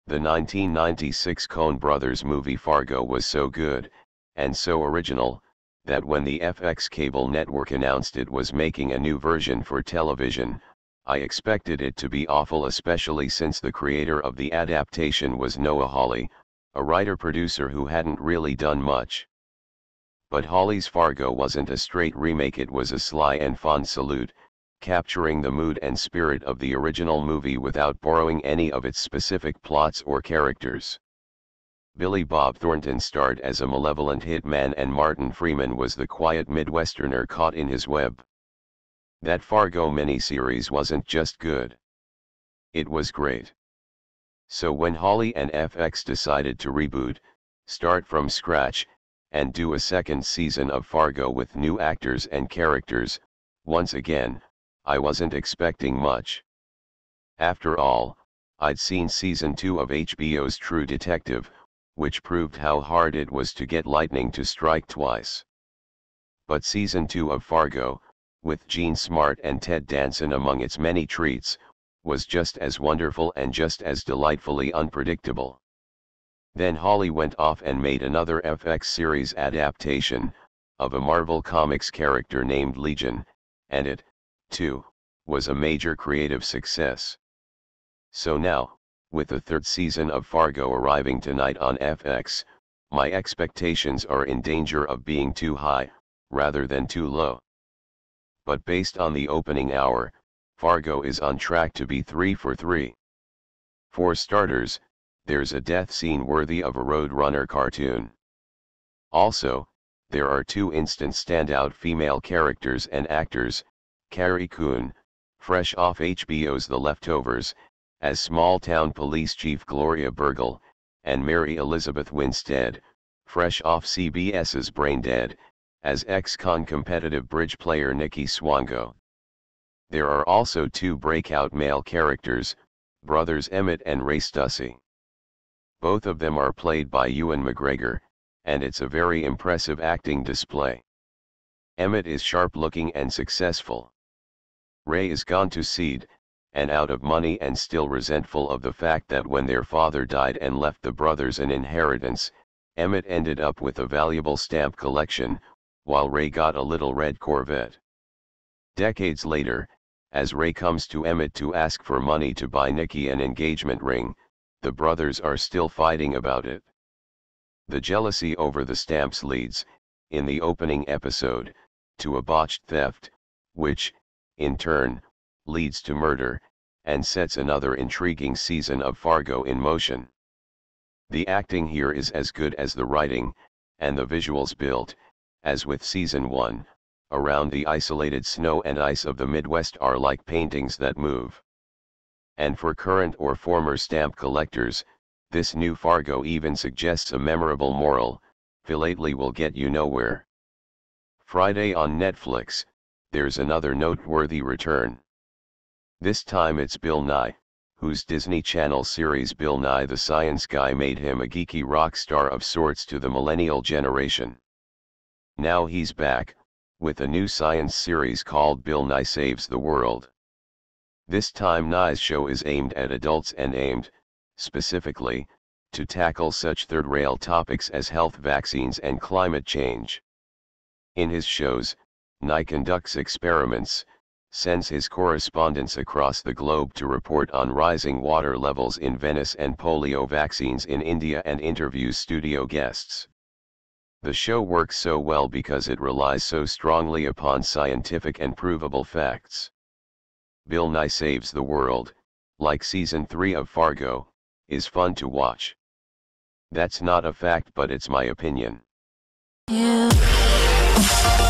The 1996 Coen Brothers movie Fargo was so good, and so original, that when the FX cable network announced it was making a new version for television, I expected it to be awful, especially since the creator of the adaptation was Noah Hawley, a writer-producer who hadn't really done much. But Hawley's Fargo wasn't a straight remake, it was a sly and fun salute, capturing the mood and spirit of the original movie without borrowing any of its specific plots or characters. Billy Bob Thornton starred as a malevolent hitman and Martin Freeman was the quiet Midwesterner caught in his web. That Fargo miniseries wasn't just good. It was great. So when Hawley and FX decided to reboot, start from scratch, and do a second season of Fargo with new actors and characters, once again, I wasn't expecting much. After all, I'd seen season 2 of HBO's True Detective, which proved how hard it was to get lightning to strike twice. But season 2 of Fargo, with Gene Smart and Ted Danson among its many treats, was just as wonderful and just as delightfully unpredictable. Then Hawley went off and made another FX series adaptation, of a Marvel Comics character named Legion, and it, too, was a major creative success. So now, with the third season of Fargo arriving tonight on FX, my expectations are in danger of being too high, rather than too low. But based on the opening hour, Fargo is on track to be 3 for 3. For starters, there's a death scene worthy of a Roadrunner cartoon. Also, there are 2 instant standout female characters and actors, Carrie Coon, fresh off HBO's The Leftovers, as small-town police chief Gloria Burgle, and Mary Elizabeth Winstead, fresh off CBS's Brain Dead, as ex-con competitive bridge player Nikki Swango. There are also 2 breakout male characters, brothers Emmett and Ray Stussy. Both of them are played by Ewan McGregor, and it's a very impressive acting display. Emmett is sharp-looking and successful. Ray is gone to seed, and out of money and still resentful of the fact that when their father died and left the brothers an inheritance, Emmett ended up with a valuable stamp collection, while Ray got a little red Corvette. Decades later, as Ray comes to Emmett to ask for money to buy Nikki an engagement ring, the brothers are still fighting about it. The jealousy over the stamps leads, in the opening episode, to a botched theft, which, in turn, leads to murder, and sets another intriguing season of Fargo in motion. The acting here is as good as the writing, and the visuals built, as with season 1, around the isolated snow and ice of the Midwest are like paintings that move. And for current or former stamp collectors, this new Fargo even suggests a memorable moral: philately will get you nowhere. Friday on Netflix, there's another noteworthy return. This time it's Bill Nye, whose Disney Channel series Bill Nye the Science Guy made him a geeky rock star of sorts to the millennial generation. Now he's back, with a new science series called Bill Nye Saves the World. This time Nye's show is aimed at adults and aimed, specifically, to tackle such third-rail topics as health, vaccines and climate change. In his shows, Nye conducts experiments, sends his correspondents across the globe to report on rising water levels in Venice and polio vaccines in India, and interviews studio guests. The show works so well because it relies so strongly upon scientific and provable facts. Bill Nye Saves the World, like season 3 of Fargo, is fun to watch. That's not a fact, but it's my opinion. Yeah.